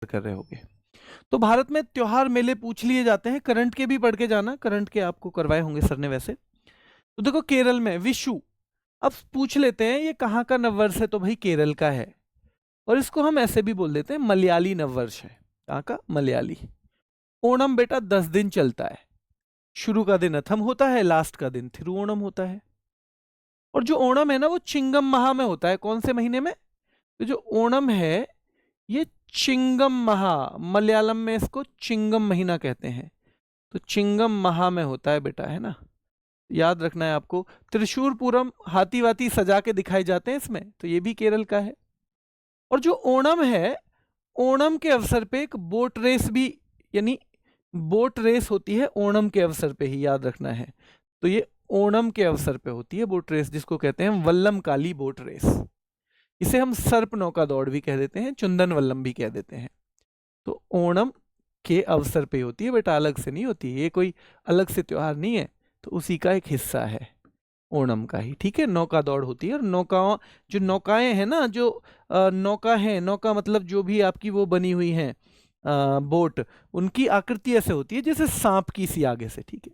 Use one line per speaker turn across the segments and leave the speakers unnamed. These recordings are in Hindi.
कर रहे होगे। तो भारत में त्योहार मेले पूछ लिए जाते हैं, करंट के भी पढ़ के जाना, करंट के आपको करवाए होंगे सर ने वैसे। तो देखो केरल में विशु, अब पूछ लेते हैं ये कहाँ का नववर्ष है, तो भाई केरल का है, और इसको हम ऐसे भी बोल देते हैं मलयाली नववर्ष है। कहाँ का? मलयाली। ओणम बेटा 10 दिन चलता है, शुरू का दिन अथम होता है, लास्ट का दिन थिरुओणम होता है। और जो ओणम है ना वो चिंगम माह में होता है। कौन से महीने में? तो जो ओणम है ये चिंगम माह, मलयालम में इसको चिंगम महीना कहते हैं, तो चिंगम माह में होता है बेटा, है ना, याद रखना है आपको। त्रिशूर पूरम, हाथी वाती सजा के दिखाए जाते हैं इसमें, तो ये भी केरल का है। और जो ओणम है, ओणम के अवसर पे एक बोट रेस भी, यानी बोट रेस होती है ओणम के अवसर पे ही, याद रखना है। तो ये ओणम के अवसर पे होती है बोट रेस, जिसको कहते हैं वल्लम काली बोट रेस। इसे हम सर्प नौका दौड़ भी कह देते हैं, चुंदन वल्लम भी कह देते हैं। तो ओणम के अवसर पे होती है बेटा, अलग से नहीं होती, ये कोई अलग से त्योहार नहीं है, तो उसी का एक हिस्सा है ओणम का ही, ठीक है। नौका दौड़ होती है, और नौकाओं, जो नौकाएं हैं ना, जो नौका है, नौका मतलब जो भी आपकी वो बनी हुई है बोट, उनकी आकृति ऐसे होती है जैसे सांप की सी आगे से, ठीक है।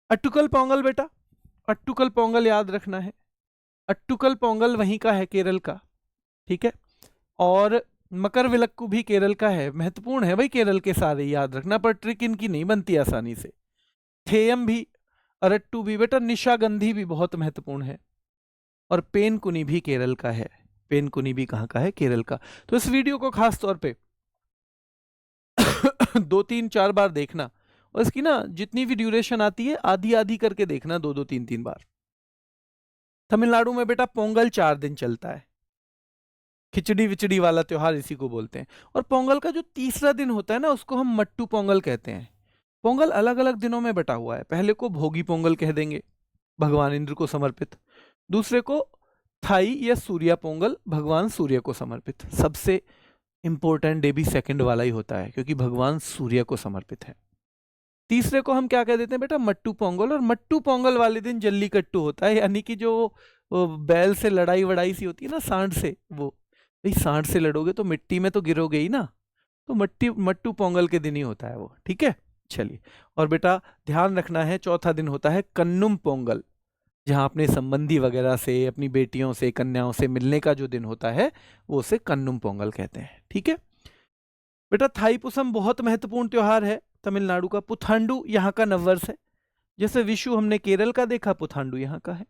अट्टुकल पोंगल बेटा, अट्टुकल पोंगल याद रखना है, अट्टुकल पोंगल वहीं का है, केरल का, ठीक है। और मकर विलक्कू भी केरल का है, महत्वपूर्ण है भाई केरल के सारे, याद रखना, पर ट्रिक इनकी नहीं बनती आसानी से। थेयम भी, अरट्टू भी बेटा, निशागंधी भी बहुत महत्वपूर्ण है, और पेनकुनी भी केरल का है। पेनकुनी भी कहाँ का है? केरल का। तो इस वीडियो को खास तौर पे 2-3-4 बार देखना, और इसकी ना जितनी भी ड्यूरेशन आती है आधी आधी करके देखना, 2-2 3-3 बार। तमिलनाडु में बेटा पोंगल 4 दिन चलता है, खिचड़ी विचड़ी वाला त्योहार इसी को बोलते हैं। और पोंगल का जो तीसरा दिन होता है ना, उसको हम मट्टू पोंगल कहते हैं। पोंगल अलग अलग दिनों में बटा हुआ है, पहले को भोगी पोंगल कह देंगे, भगवान इंद्र को समर्पित। दूसरे को थाई या सूर्या पोंगल, भगवान सूर्य को समर्पित। सबसे इंपॉर्टेंट डे भी सेकंड वाला ही होता है, क्योंकि भगवान सूर्य को समर्पित है। तीसरे को हम क्या कह देते हैं बेटा? मट्टू पोंगल। और मट्टू पोंगल वाले दिन जल्लीकट्टू होता है, यानी कि जो वो बैल से लड़ाई वड़ाई सी होती है ना, सांड से, वो भाई सांड से लड़ोगे तो मिट्टी में तो गिरोगे ही ना, तो मट्टू पोंगल के दिन ही होता है वो, ठीक है। चलिए, और बेटा ध्यान रखना है, चौथा दिन होता है कन्नुम पोंगल, जहां अपने संबंधी वगैरह से, अपनी बेटियों से, कन्याओं से मिलने का जो दिन होता है, वो उसे कन्नुम पोंगल कहते हैं, ठीक है। बेटा थाईपुसम बहुत महत्वपूर्ण त्योहार है तमिलनाडु का। पुथांडु यहाँ का नववर्ष है, जैसे विशु हमने केरल का देखा, पुथांडु यहाँ का है।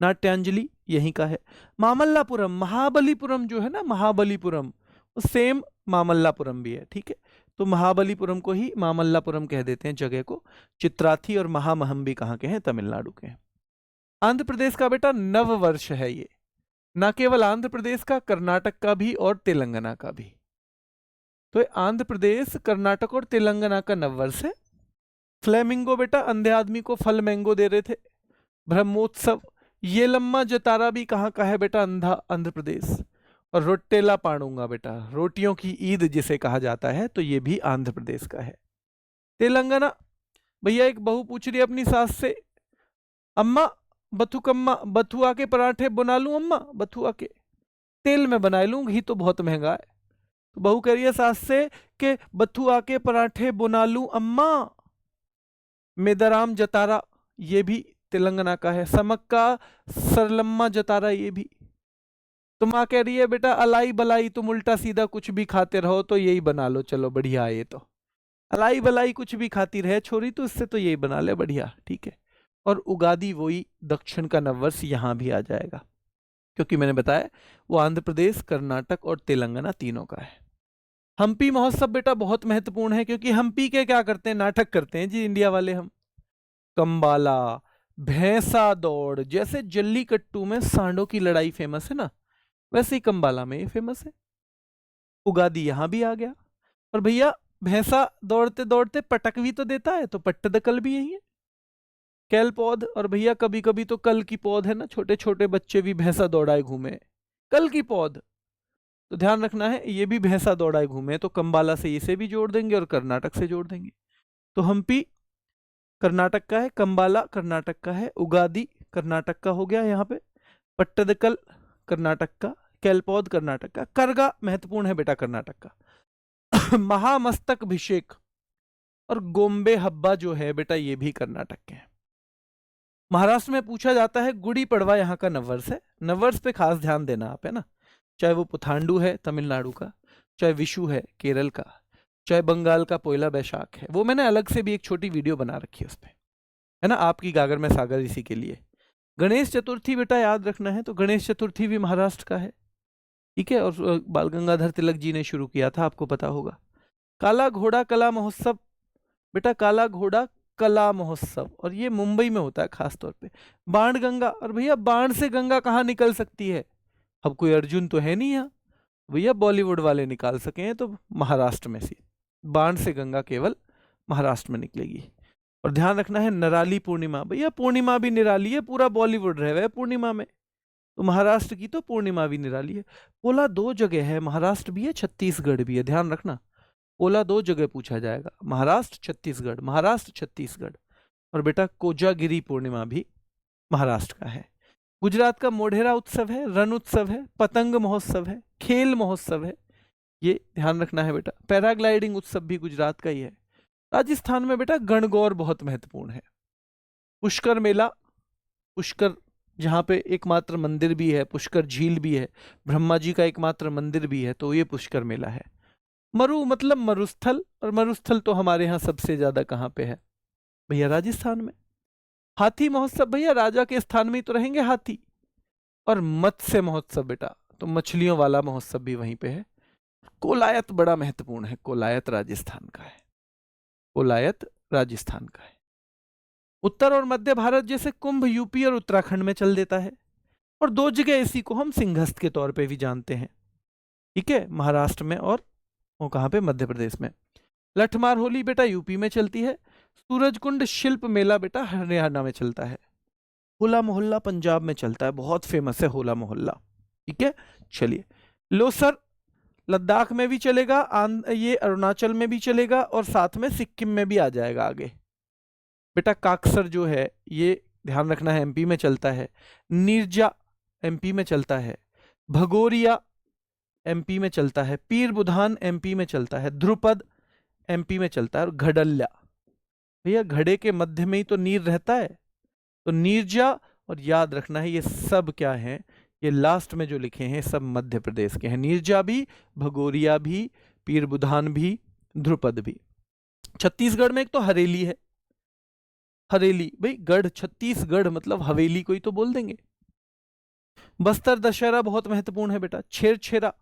नाट्यांजलि यहीं का है। मामल्लापुरम, महाबलीपुरम जो है ना, महाबलीपुरम, सेम मामल्लापुरम भी है, ठीक है। तो महाबलीपुरम को ही मामल्लापुरम कह देते हैं जगह को। चित्राथी और महामहम भी कहाँ के हैं? तमिलनाडु के हैं। आंध्र प्रदेश का बेटा नव वर्ष है ये, ना केवल आंध्र प्रदेश का, कर्नाटक का भी और तेलंगाना का भी। तो आंध्र प्रदेश, कर्नाटक और तेलंगाना का नववर्ष है। फ्लेमिंगो बेटा, अंधे आदमी को फल मैंगो दे रहे थे। ब्रह्मोत्सव, ये लम्मा जतारा भी कहाँ का है बेटा? अंधा, आंध्र प्रदेश। और रोटेला पाड़ूंगा बेटा, रोटियों की ईद जिसे कहा जाता है, तो ये भी आंध्र प्रदेश का है। तेलंगाना, भैया एक बहू पूछ रही है अपनी सास से, अम्मा बथुकम्मा, बथुआ के पराठे बना लूं अम्मा? बथुआ के तेल में बना लूं, घी तो बहुत महंगा है। तो बहू कह रही है सास से कि बथुआ के पराठे बना लूं अम्मा। मेदाराम जतारा, ये भी तेलंगाना का है। समक्का सरलम्मा जतारा, ये भी। तो माँ कह रही है बेटा अलाई बलाई तुम उल्टा सीधा कुछ भी खाते रहो, तो यही बना लो, चलो बढ़िया है ये तो। अलाई बलाई कुछ भी खाती रहे छोरी, तो इससे तो यही बना ले, बढ़िया, ठीक है। और उगादी वही दक्षिण का नववर्ष यहाँ भी आ जाएगा, क्योंकि मैंने बताया वो आंध्र प्रदेश, कर्नाटक और तेलंगाना तीनों का है। हम्पी महोत्सव बेटा बहुत महत्वपूर्ण है, क्योंकि हम्पी के क्या करते हैं? नाटक करते हैं जी इंडिया वाले हम। कंबाला, भैंसा दौड़, जैसे जल्लीकट्टू में सांडों की लड़ाई फेमस है ना, वैसे ही कंबाला में ये फेमस है। उगादी यहां भी आ गया। और भैया भैंसा दौड़ते दौड़ते पटक भी तो देता है, तो पट्टदकल भी यही है। कैल पौध, और भैया कभी कभी तो कल की पौध है ना, छोटे छोटे बच्चे भी भैंसा दौड़ाए घूमे, कल की पौध। तो ध्यान रखना है, ये भी भैंसा दौड़ाए घूमे, तो कंबाला से इसे भी जोड़ देंगे और कर्नाटक से जोड़ देंगे। तो हम्पी कर्नाटक का है, कंबाला कर्नाटक का है, उगादी कर्नाटक का हो गया यहाँ पे, पट्टदकल कर्नाटक का, कैलपौध कर्नाटक का, करगा महत्वपूर्ण है बेटा कर्नाटक का। महामस्तक अभिषेक और गोम्बे हब्बा जो है बेटा ये भी कर्नाटक के हैं। महाराष्ट्र में पूछा जाता है, गुड़ी पड़वा यहाँ का नववर्ष है। नववर्ष पे खास ध्यान देना आप, है ना, चाहे वो पुथांडु है तमिलनाडु का, चाहे विशु है केरल का, चाहे बंगाल का पोयला बैशाख है। वो मैंने अलग से भी एक छोटी वीडियो बना रखी है उस पर, है ना, आपकी गागर में सागर इसी के लिए। गणेश चतुर्थी बेटा याद रखना है, तो गणेश चतुर्थी भी महाराष्ट्र का है, ठीक है, और बाल गंगाधर तिलक जी ने शुरू किया था, आपको पता होगा। काला घोड़ा कला महोत्सव बेटा, काला घोड़ा कला महोत्सव, और ये मुंबई में होता है खास तौर पे। बाण गंगा, और भैया बाण से गंगा कहाँ निकल सकती है, अब कोई अर्जुन तो है नहीं यहाँ, भैया बॉलीवुड वाले निकाल सके हैं तो महाराष्ट्र में से बाण से गंगा केवल महाराष्ट्र में निकलेगी। और ध्यान रखना है नराली पूर्णिमा, भैया पूर्णिमा भी निराली है, पूरा बॉलीवुड रह गया पूर्णिमा में, तो महाराष्ट्र की तो पूर्णिमा भी निराली है। पोला दो जगह है, महाराष्ट्र भी है छत्तीसगढ़ भी है, ध्यान रखना, पोला दो जगह पूछा जाएगा, महाराष्ट्र छत्तीसगढ़, महाराष्ट्र छत्तीसगढ़। और बेटा कोजागिरी पूर्णिमा भी महाराष्ट्र का है। गुजरात का मोढेरा उत्सव है, रण उत्सव है, पतंग महोत्सव है, खेल महोत्सव है, ये ध्यान रखना है बेटा। पैराग्लाइडिंग उत्सव भी गुजरात का ही है। राजस्थान में बेटा गणगौर बहुत महत्वपूर्ण है। पुष्कर मेला, पुष्कर जहाँ पे एकमात्र मंदिर भी है, पुष्कर झील भी है, ब्रह्मा जी का एकमात्र मंदिर भी है, तो ये पुष्कर मेला है। मरु मतलब मरुस्थल, और मरुस्थल तो हमारे यहाँ सबसे ज्यादा कहाँ पे है भैया, राजस्थान में। हाथी महोत्सव, भैया राजा के स्थान में ही तो रहेंगे हाथी। और मत्स्य महोत्सव बेटा, तो मछलियों वाला महोत्सव भी वहीं पे है। कोलायत बड़ा महत्वपूर्ण है, कोलायत राजस्थान का है, कोलायत राजस्थान का है। उत्तर और मध्य भारत जैसे कुंभ यूपी और उत्तराखंड में चल देता है। और दो जगह इसी को हम सिंहस्थ के तौर पे भी जानते हैं, ठीक है, महाराष्ट्र में और वो कहाँ पे, मध्य प्रदेश में। लठमार होली बेटा यूपी में चलती है। सूरजकुंड शिल्प मेला बेटा हरियाणा में चलता है। होला मोहल्ला पंजाब में चलता है, बहुत फेमस है होला मोहल्ला, ठीक है। चलिए, लोसर लद्दाख में भी चलेगा, ये अरुणाचल में भी चलेगा, और साथ में सिक्किम में भी आ जाएगा आगे। बेटा काकसर जो है ये ध्यान रखना है एमपी में चलता है। नीरजा एमपी में चलता है। भगोरिया एमपी में चलता है। पीर बुधान एमपी में चलता है। ध्रुपद एमपी में चलता है। और घड़ल्या, भैया घड़े के मध्य में ही तो नीर रहता है, तो नीरजा, और याद रखना है ये सब क्या है, ये लास्ट में जो लिखे हैं सब मध्य प्रदेश के हैं। नीरजा भी, भगोरिया भी, पीर बुधान भी, ध्रुपद भी। छत्तीसगढ़ में एक तो हरेली है, हरेली, भाई गढ़ छत्तीसगढ़ मतलब हवेली को ही तो बोल देंगे। बस्तर दशहरा बहुत महत्वपूर्ण है बेटा। छेरछेरा,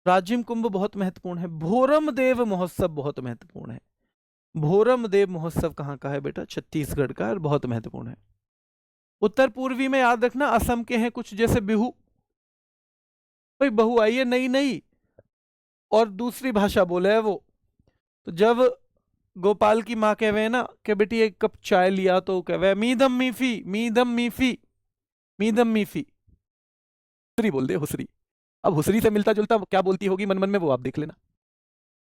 राजिम कुंभ बहुत महत्वपूर्ण है। भोरम देव महोत्सव बहुत महत्वपूर्ण है। भोरम देव महोत्सव कहाँ का है बेटा, छत्तीसगढ़ का, और बहुत महत्वपूर्ण है। उत्तर पूर्वी में याद रखना असम के हैं कुछ, जैसे बिहू, भाई बहू आई है नई नई और दूसरी भाषा बोले है वो, तो जब गोपाल की माँ कहवे ना कि बेटी एक कप चाय लिया, तो कहवे मीदम मीफी, मीदम मीफी, मीदम मीफी, हुसरी बोल दे, हुसरी। अब हुसरी से मिलता जुलता क्या बोलती होगी मन मन में, वो आप देख लेना।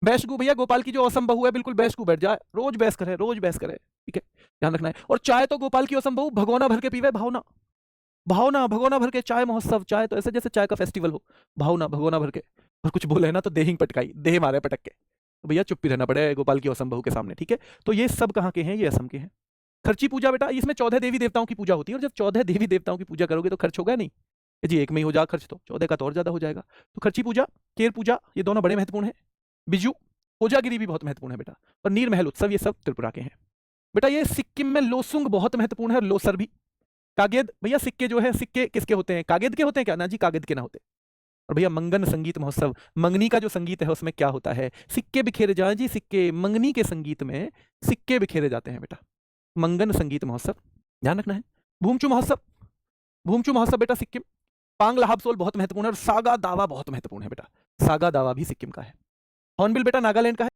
बैशगु, भैया गोपाल की जो औसम बहू है बिल्कुल बैशगु बैठ जाए, रोज बहस करे, रोज बहस करे, ठीक है, ध्यान रखना है। और चाय तो गोपाल की औसम बहू भगोना भर के पीवे, भावना, भावना भगोना भर के चाय महोत्सव। चाय तो ऐसे जैसे चाय का फेस्टिवल हो, भावना भगोना भर के। और कुछ बोले ना तो देहिंग पटकाई, देह मारे पटक के, तो भैया चुप ही रहना पड़े गोपाल की औसम बहू के सामने, ठीक है। तो ये सब कहाँ के हैं, ये असम के हैं। खर्ची पूजा बेटा, इसमें 14 देवी देवताओं की पूजा होती है, और जब 14 देवी देवताओं की पूजा करोगे तो खर्च होगा नहीं जी, एक में ही हो जाएगा खर्च, तो 14 का तो और ज्यादा हो जाएगा। तो खर्ची पूजा, केर पूजा, ये दोनों बड़े महत्वपूर्ण है। बिजू, कोजागिरी भी बहुत महत्वपूर्ण है बेटा। और नीर महल उत्सव, ये सब त्रिपुरा के हैं बेटा। ये सिक्किम में लोसुंग बहुत महत्वपूर्ण है, और लोसर भी। कागेद, भैया सिक्के जो है, सिक्के किसके होते हैं, कागेद के होते हैं क्या, ना जी कागेद के ना होते। और भैया मंगन संगीत महोत्सव, मंगनी का जो संगीत है उसमें क्या होता है, सिक्के बिखेरे जाए जी, सिक्के, मंगनी के संगीत में सिक्के बिखेरे जाते हैं बेटा। मंगन संगीत महोत्सव, ध्यान रखना है। भूमचू महोत्सव, भूमचू महोत्सव बेटा सिक्किम। पांग लहाबसोल बहुत महत्वपूर्ण है। और सागा दावा बहुत महत्वपूर्ण है बेटा, सागा दावा भी सिक्किम का है। हॉर्नबिल बेटा नागालैंड का है।